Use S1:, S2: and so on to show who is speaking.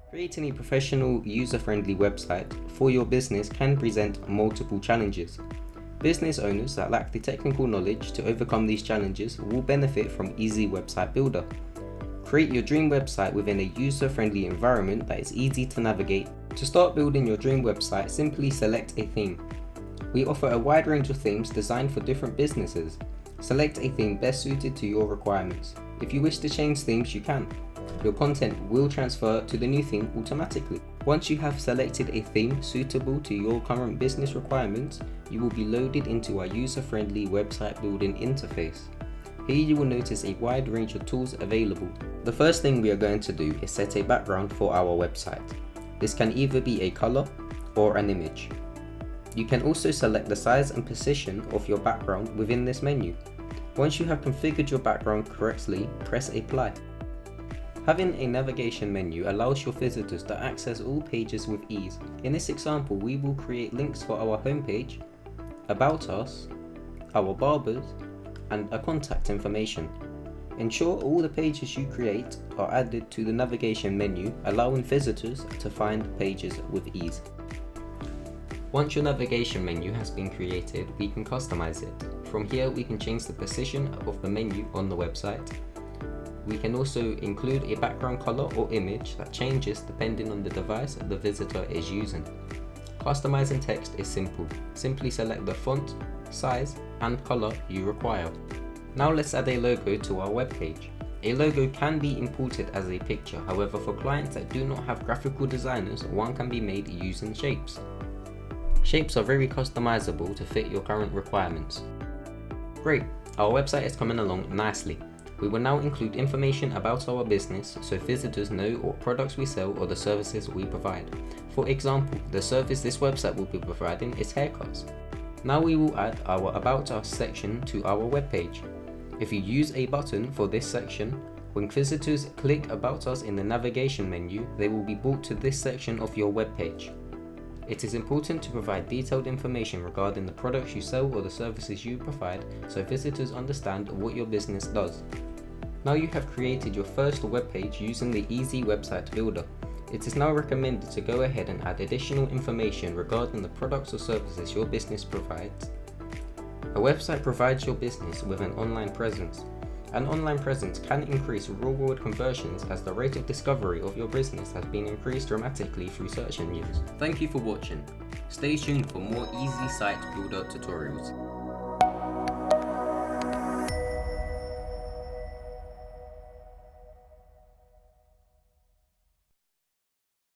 S1: Creating a professional, user-friendly website for your business can present multiple challenges. Business owners that lack the technical knowledge to overcome these challenges will benefit from Easysitebuilder. Create your dream website within a user-friendly environment that is easy to navigate. To start building your dream website, simply select a theme. We offer a wide range of themes designed for different businesses. Select a theme best suited to your requirements. If you wish to change themes, you can. Your content will transfer to the new theme automatically. Once you have selected a theme suitable to your current business requirements, you will be loaded into our user-friendly website building interface. Here you will notice a wide range of tools available. The first thing we are going to do is set a background for our website. This can either be a color or an image. You can also select the size and position of your background within this menu. Once you have configured your background correctly, press apply. Having a navigation menu allows your visitors to access all pages with ease. In this example, we will create links for our homepage, about us, our barbers, and a contact information. Ensure all the pages you create are added to the navigation menu, allowing visitors to find pages with ease. Once your navigation menu has been created, we can customize it. From here, we can change the position of the menu on the website. We can also include a background color or image that changes depending on the device the visitor is using. Customizing text is simple. Simply select the font, size, and color you require. Now let's add a logo to our web page. A logo can be imported as a picture, however for clients that do not have graphical designers, one can be made using shapes. Shapes are very customizable to fit your current requirements. Great, our website is coming along nicely. We will now include information about our business so visitors know what products we sell or the services we provide. For example, the service this website will be providing is haircuts. Now we will add our About Us section to our webpage. If you use a button for this section, when visitors click About Us in the navigation menu, they will be brought to this section of your webpage. It is important to provide detailed information regarding the products you sell or the services you provide so visitors understand what your business does. Now you have created your first web page using the Easysitebuilder. It is now recommended to go ahead and add additional information regarding the products or services your business provides. A website provides your business with an online presence. An online presence can increase real-world conversions as the rate of discovery of your business has been increased dramatically through search engines. Thank you for watching. Stay tuned for more Easysitebuilder tutorials.